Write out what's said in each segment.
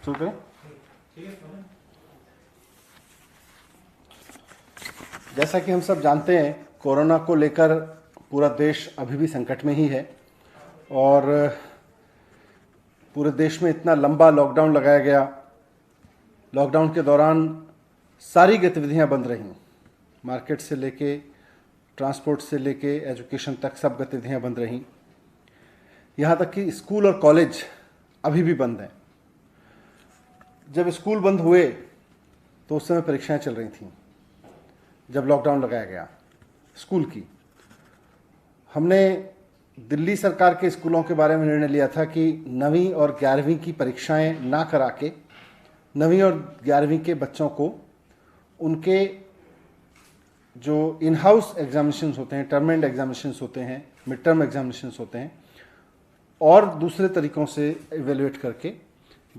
शुरू करें। जैसा कि हम सब जानते हैं, कोरोना को लेकर पूरा देश अभी भी संकट में ही है और पूरे देश में इतना लंबा लॉकडाउन लगाया गया। लॉकडाउन के दौरान सारी गतिविधियां बंद रहीं, मार्केट से लेके ट्रांसपोर्ट से लेके एजुकेशन तक सब गतिविधियां बंद रहीं। यहाँ तक कि स्कूल और कॉलेज अभी भी बंद हैं। जब स्कूल बंद हुए तो उस समय परीक्षाएं चल रही थीं। जब लॉकडाउन लगाया गया स्कूल की, हमने दिल्ली सरकार के स्कूलों के बारे में निर्णय लिया था कि 9वीं और 11वीं की परीक्षाएं ना करा के 9वीं और 11वीं के बच्चों को उनके जो इन हाउस एग्जामिनेशंस होते हैं, टर्म एंड एग्जामिनेशंस होते हैं, मिड टर्म एग्जामिनेशंस होते हैं, और दूसरे तरीक़ों से इवेल्युएट करके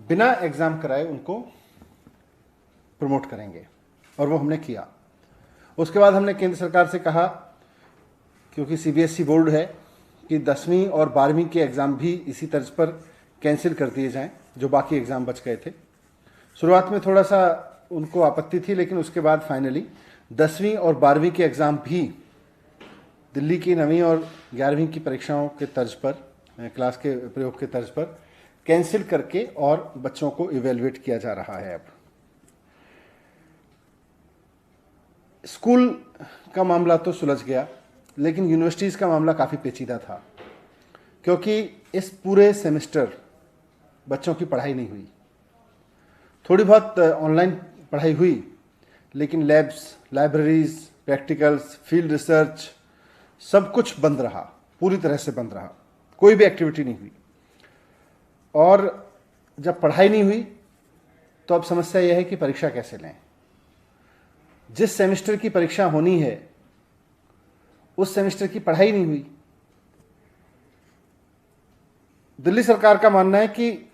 बिना एग्ज़ाम कराए उनको प्रमोट करेंगे। और वो हमने किया। उसके बाद हमने केंद्र सरकार से कहा, क्योंकि सीबीएसई बोर्ड है, कि 10वीं और 12वीं के एग्ज़ाम भी इसी तर्ज पर कैंसिल कर दिए जाएं, जो बाकी एग्ज़ाम बच गए थे। शुरुआत में थोड़ा सा उनको आपत्ति थी, लेकिन उसके बाद फाइनली 10वीं और 12वीं के एग्ज़ाम भी दिल्ली की 9वीं और 11वीं की परीक्षाओं के तर्ज पर, क्लास के प्रयोग के तर्ज पर कैंसिल करके और बच्चों को इवेल्युएट किया जा रहा है। अब स्कूल का मामला तो सुलझ गया, लेकिन यूनिवर्सिटीज़ का मामला काफ़ी पेचीदा था, क्योंकि इस पूरे सेमेस्टर बच्चों की पढ़ाई नहीं हुई। थोड़ी बहुत ऑनलाइन पढ़ाई हुई, लेकिन labs, libraries, practicals, field research सब कुछ बंद रहा, पूरी तरह से बंद रहा। कोई भी एक्टिविटी नहीं हुई। और जब पढ़ाई नहीं हुई तो अब समस्या यह है कि परीक्षा कैसे लें। जिस सेमेस्टर की परीक्षा होनी है उस सेमेस्टर की पढ़ाई नहीं हुई। दिल्ली सरकार का मानना है कि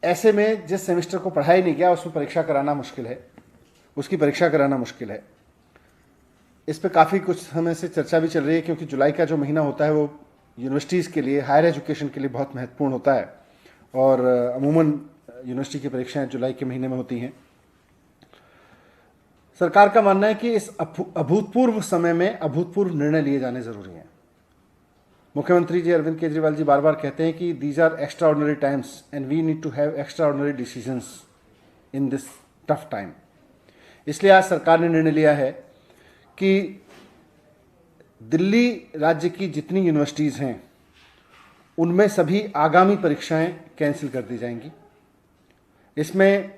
ऐसे में जिस सेमेस्टर को पढ़ाई नहीं गया उसमें परीक्षा कराना मुश्किल है, उसकी परीक्षा कराना मुश्किल है। इस पे काफ़ी कुछ समय से चर्चा भी चल रही है, क्योंकि जुलाई का जो महीना होता है वो यूनिवर्सिटीज़ के लिए, हायर एजुकेशन के लिए बहुत महत्वपूर्ण होता है। और अमूमन यूनिवर्सिटी की परीक्षाएं जुलाई के महीने में होती हैं। सरकार का मानना है कि इस अभूतपूर्व समय में अभूतपूर्व निर्णय लिए जाने ज़रूरी हैं। मुख्यमंत्री जी अरविंद केजरीवाल जी बार बार कहते हैं कि these are extraordinary times and we need to have extraordinary decisions in this tough time. इसलिए आज सरकार ने निर्णय लिया है कि दिल्ली राज्य की जितनी यूनिवर्सिटीज़ हैं उनमें सभी आगामी परीक्षाएं कैंसिल कर दी जाएंगी। इसमें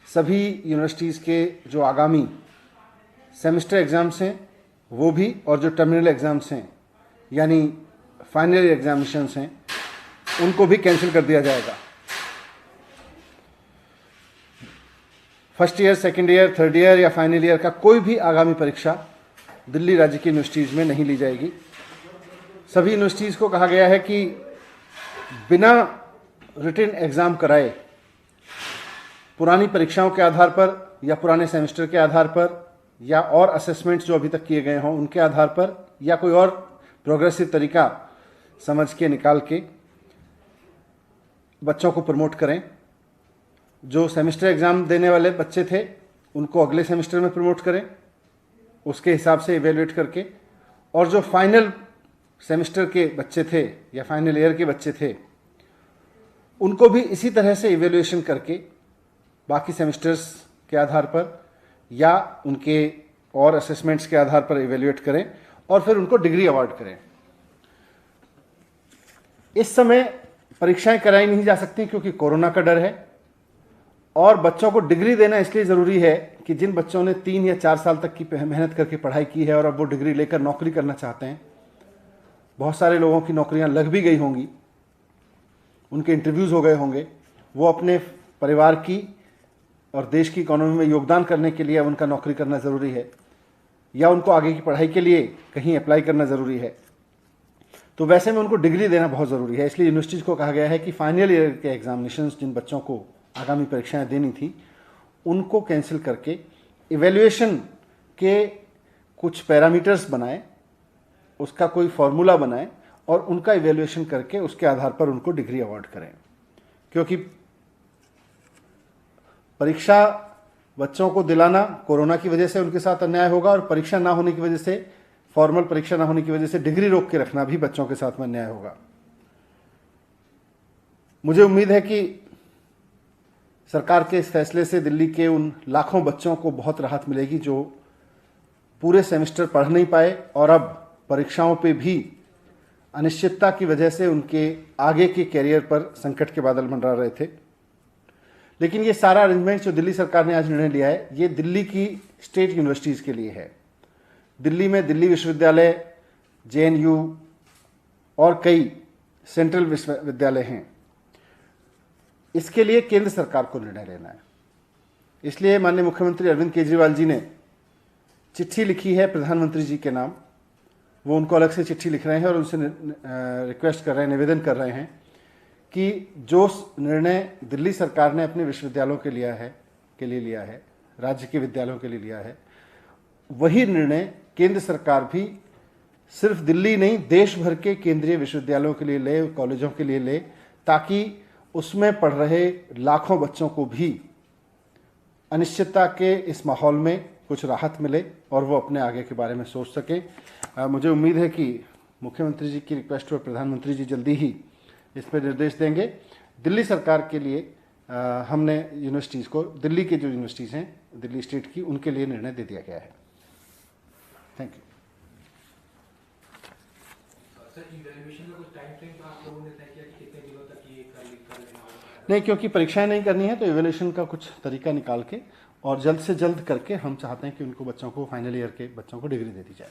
सभी यूनिवर्सिटीज़ के जो आगामी सेमेस्टर एग्ज़ाम्स हैं वो भी, और जो टर्मिनल एग्ज़ाम्स हैं यानी फाइनल एग्जामिनेशंस हैं, उनको भी कैंसिल कर दिया जाएगा। First year, second year, third year या फाइनल ईयर का कोई भी आगामी परीक्षा दिल्ली राज्य की यूनिवर्सिटीज़ में नहीं ली जाएगी। सभी यूनिवर्सिटीज़ को कहा गया है कि बिना रिटन एग्ज़ाम कराए, पुरानी परीक्षाओं के आधार पर या पुराने सेमेस्टर के आधार पर या और असेसमेंट्स जो अभी तक किए गए हों उनके आधार पर या कोई और प्रोग्रेसिव तरीका समझ के निकाल के बच्चों को प्रमोट करें। जो सेमेस्टर एग्ज़ाम देने वाले बच्चे थे उनको अगले सेमेस्टर में प्रमोट करें, उसके हिसाब से इवेल्युएट करके। और जो फाइनल सेमेस्टर के बच्चे थे या फाइनल ईयर के बच्चे थे उनको भी इसी तरह से इवेल्युएशन करके बाकी सेमेस्टर्स के आधार पर या उनके और असेसमेंट्स के आधार पर इवेल्युएट करें और फिर उनको डिग्री अवार्ड करें। इस समय परीक्षाएं कराई नहीं जा सकती क्योंकि कोरोना का डर है, और बच्चों को डिग्री देना इसलिए ज़रूरी है कि जिन बच्चों ने 3 या 4 साल तक की मेहनत करके पढ़ाई की है और अब वो डिग्री लेकर नौकरी करना चाहते हैं, बहुत सारे लोगों की नौकरियां लग भी गई होंगी, उनके इंटरव्यूज़ हो गए होंगे, वो अपने परिवार की और देश की इकोनॉमी में योगदान करने के लिए उनका नौकरी करना ज़रूरी है, या उनको आगे की पढ़ाई के लिए कहीं अप्लाई करना ज़रूरी है। तो वैसे में उनको डिग्री देना बहुत ज़रूरी है। इसलिए यूनिवर्सिटीज़ को कहा गया है कि फाइनल ईयर के एग्जामिनेशंस जिन बच्चों को आगामी परीक्षाएं देनी थी उनको कैंसिल करके इवैल्यूएशन के कुछ पैरामीटर्स बनाएं, उसका कोई फॉर्मूला बनाएं और उनका इवैल्यूएशन करके उसके आधार पर उनको डिग्री अवार्ड करें। क्योंकि परीक्षा बच्चों को दिलाना कोरोना की वजह से उनके साथ अन्याय होगा, और परीक्षा ना होने की वजह से, फॉर्मल परीक्षा ना होने की वजह से डिग्री रोक के रखना भी बच्चों के साथ में अन्याय होगा। मुझे उम्मीद है कि सरकार के इस फैसले से दिल्ली के उन लाखों बच्चों को बहुत राहत मिलेगी जो पूरे सेमेस्टर पढ़ नहीं पाए और अब परीक्षाओं पे भी अनिश्चितता की वजह से उनके आगे के कैरियर पर संकट के बादल मंडरा रहे थे। लेकिन ये सारा अरेंजमेंट जो दिल्ली सरकार ने आज निर्णय लिया है, ये दिल्ली की स्टेट यूनिवर्सिटीज़ के लिए है। दिल्ली में दिल्ली विश्वविद्यालय, JNU और कई सेंट्रल विश्वविद्यालय हैं। इसके लिए केंद्र सरकार को निर्णय लेना है। इसलिए माननीय मुख्यमंत्री अरविंद केजरीवाल जी ने चिट्ठी लिखी है प्रधानमंत्री जी के नाम। वो उनको अलग से चिट्ठी लिख रहे हैं और उनसे रिक्वेस्ट कर रहे हैं, निवेदन कर रहे हैं कि जो निर्णय दिल्ली सरकार ने अपने विश्वविद्यालयों के लिए लिया है, राज्य के विद्यालयों के लिए लिया है, वही निर्णय केंद्र सरकार भी सिर्फ दिल्ली नहीं, देश भर के केंद्रीय विश्वविद्यालयों के लिए ले, कॉलेजों के लिए ले, ताकि उसमें पढ़ रहे लाखों बच्चों को भी अनिश्चितता के इस माहौल में कुछ राहत मिले और वो अपने आगे के बारे में सोच सकें। मुझे उम्मीद है कि मुख्यमंत्री जी की रिक्वेस्ट पर प्रधानमंत्री जी जल्दी ही इस पर निर्देश देंगे। दिल्ली सरकार के लिए हमने यूनिवर्सिटीज़ को, दिल्ली के जो यूनिवर्सिटीज़ हैं दिल्ली स्टेट की, उनके लिए निर्णय दे दिया गया है। Thank you. नहीं, क्योंकि परीक्षाएं नहीं करनी है तो इवैल्यूएशन का कुछ तरीका निकाल के और जल्द से जल्द करके हम चाहते हैं कि उनको बच्चों को, फाइनल ईयर के बच्चों को डिग्री दे दी जाए।